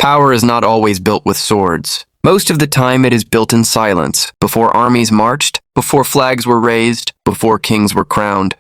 Power is not always built with swords. Most of the time it is built in silence, before armies marched, before flags were raised, before kings were crowned.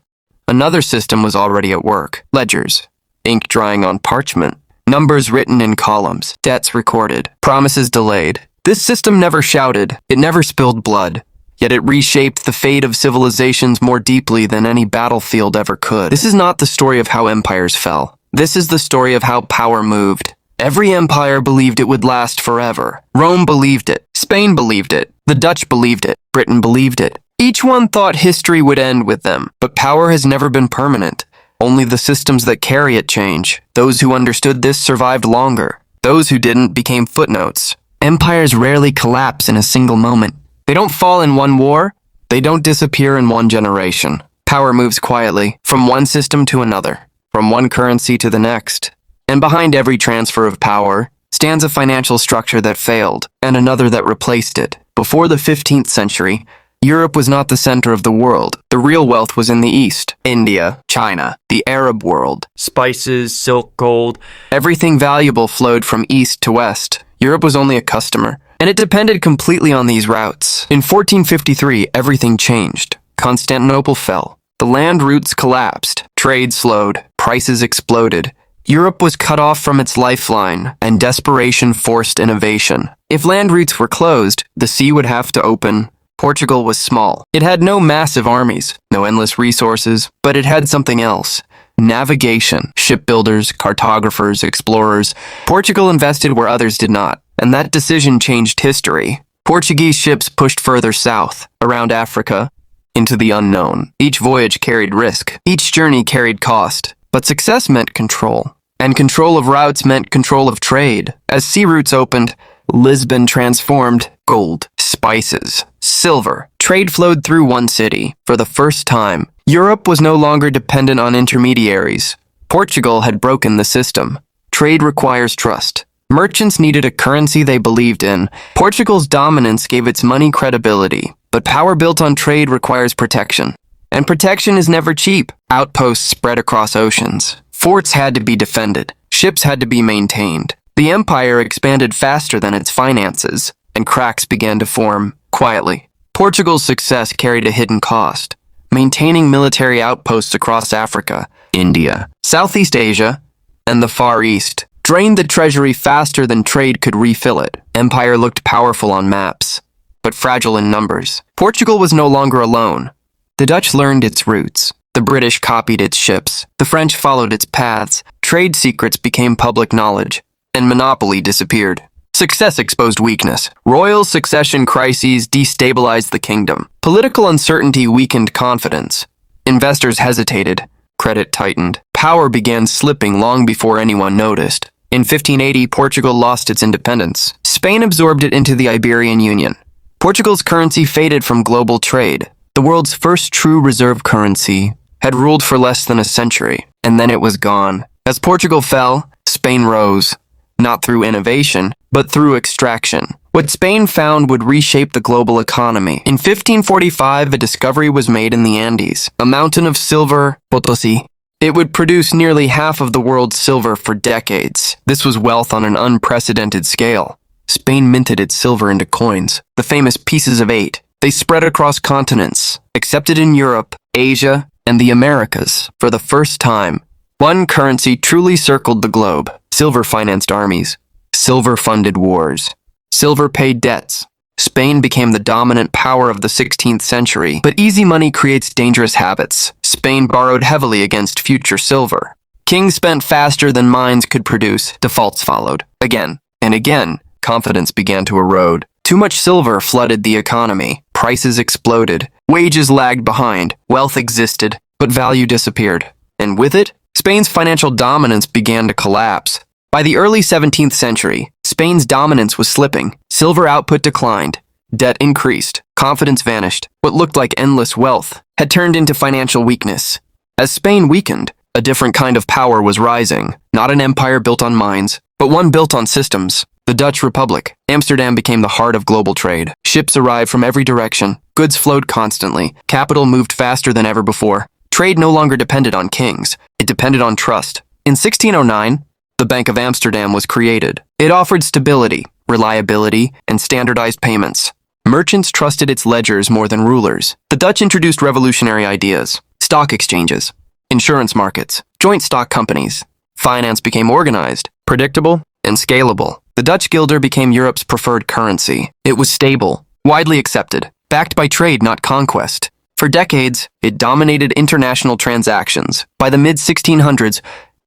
Another system was already at work: ledgers, ink drying on parchment, numbers written in columns, debts recorded, promises delayed. This system never shouted, it never spilled blood, yet it reshaped the fate of civilizations more deeply than any battlefield ever could. This is not the story of how empires fell. This is the story of how power moved. Every empire believed it would last forever. Rome believed it. Spain believed it. The Dutch believed it. Britain believed it. Each one thought history would end with them, but power has never been permanent. Only the systems that carry it change. Those who understood this survived longer. Those who didn't became footnotes. Empires rarely collapse in a single moment. They don't fall in one war. They don't disappear in one generation. Power moves quietly, from one system to another, from one currency to the next. And behind every transfer of power stands a financial structure that failed, and another that replaced it. Before the 15th century, Europe was not the center of the world. The real wealth was in the East. India, China, the Arab world. Spices, silk, gold. Everything valuable flowed from east to west. Europe was only a customer, and it depended completely on these routes. In 1453, everything changed. Constantinople fell. The land routes collapsed. Trade slowed. Prices exploded. Europe was cut off from its lifeline, and desperation forced innovation. If land routes were closed, the sea would have to open. Portugal was small. It had no massive armies, no endless resources, but it had something else: navigation. Shipbuilders, cartographers, explorers. Portugal invested where others did not, and that decision changed history. Portuguese ships pushed further south, around Africa, into the unknown. Each voyage carried risk. Each journey carried cost. But success meant control, and control of routes meant control of trade. As sea routes opened, Lisbon transformed. Gold, spices, silver. Trade flowed through one city. For the first time, Europe was no longer dependent on intermediaries. Portugal had broken the system. Trade requires trust. Merchants needed a currency they believed in. Portugal's dominance gave its money credibility, but power built on trade requires protection. And protection is never cheap. Outposts spread across oceans. Forts had to be defended. Ships had to be maintained. The empire expanded faster than its finances, and cracks began to form, quietly. Portugal's success carried a hidden cost. Maintaining military outposts across Africa, India, Southeast Asia, and the Far East drained the treasury faster than trade could refill it. Empire looked powerful on maps, but fragile in numbers. Portugal was no longer alone. The Dutch learned its routes. The British copied its ships. The French followed its paths. Trade secrets became public knowledge, and monopoly disappeared. Success exposed weakness. Royal succession crises destabilized the kingdom. Political uncertainty weakened confidence. Investors hesitated. Credit tightened. Power began slipping long before anyone noticed. In 1580, Portugal lost its independence. Spain absorbed it into the Iberian Union. Portugal's currency faded from global trade. The world's first true reserve currency had ruled for less than a century, and then it was gone. As Portugal fell, Spain rose, not through innovation, but through extraction. What Spain found would reshape the global economy. In 1545, a discovery was made in the Andes, a mountain of silver, Potosi. It would produce nearly half of the world's silver for decades. This was wealth on an unprecedented scale. Spain minted its silver into coins, the famous pieces of 8. They spread across continents, accepted in Europe, Asia, and the Americas. For the first time, one currency truly circled the globe. Silver financed armies. Silver funded wars. Silver paid debts. Spain became the dominant power of the 16th century. But easy money creates dangerous habits. Spain borrowed heavily against future silver. Kings spent faster than mines could produce. Defaults followed. Again and again, confidence began to erode. Too much silver flooded the economy. Prices exploded. Wages lagged behind. Wealth existed, but value disappeared. And with it, Spain's financial dominance began to collapse. By the early 17th century, Spain's dominance was slipping. Silver output declined. Debt increased. Confidence vanished. What looked like endless wealth had turned into financial weakness. As Spain weakened, a different kind of power was rising. Not an empire built on mines, but one built on systems. The Dutch Republic. Amsterdam became the heart of global trade. Ships arrived from every direction. Goods flowed constantly. Capital moved faster than ever before. Trade no longer depended on kings. It depended on trust. In 1609, the Bank of Amsterdam was created. It offered stability, reliability, and standardized payments. Merchants trusted its ledgers more than rulers. The Dutch introduced revolutionary ideas: stock exchanges, insurance markets, joint stock companies. Finance became organized, predictable, and scalable. The Dutch guilder became Europe's preferred currency. It was stable, widely accepted, backed by trade, not conquest. For decades, it dominated international transactions. By the mid-1600s,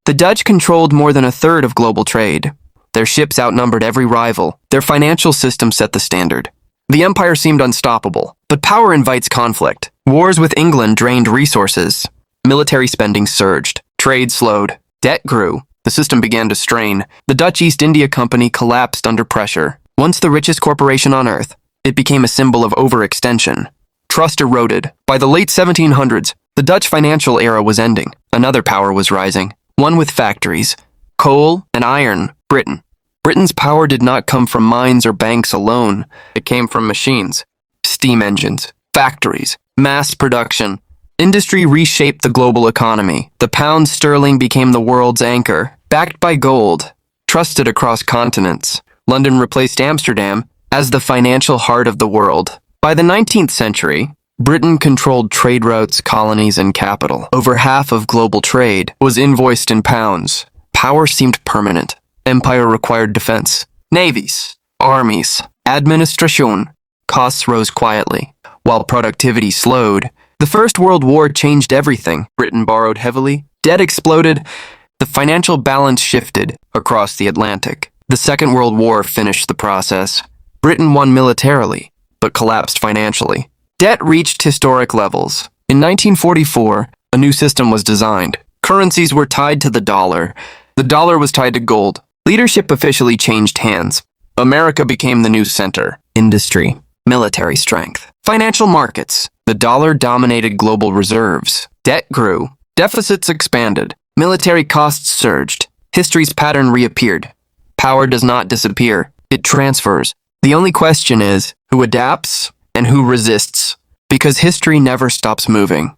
the Dutch controlled more than a third of global trade. Their ships outnumbered every rival. Their financial system set the standard. The empire seemed unstoppable, but power invites conflict. Wars with England drained resources. Military spending surged. Trade slowed. Debt grew. The system began to strain. The Dutch East India Company collapsed under pressure. Once the richest corporation on earth, it became a symbol of overextension. Trust eroded. By the late 1700s, the Dutch financial era was ending. Another power was rising, one with factories, coal and iron, Britain. Britain's power did not come from mines or banks alone. It came from machines, steam engines, factories, mass production. Industry reshaped the global economy. The pound sterling became the world's anchor, backed by gold, trusted across continents. London replaced Amsterdam as the financial heart of the world. By the 19th century, Britain controlled trade routes, colonies, and capital. Over half of global trade was invoiced in pounds. Power seemed permanent. Empire required defense. Navies, armies, administration. Costs rose quietly, while productivity slowed. The First World War changed everything. Britain borrowed heavily. Debt exploded. The financial balance shifted across the Atlantic. The Second World War finished the process. Britain won militarily, but collapsed financially. Debt reached historic levels. In 1944, a new system was designed. Currencies were tied to the dollar. The dollar was tied to gold. Leadership officially changed hands. America became the new center. Industry, military strength, financial markets. The dollar dominated global reserves. Debt grew. Deficits expanded. Military costs surged. History's pattern reappeared. Power does not disappear. It transfers. The only question is, who adapts and who resists? Because history never stops moving.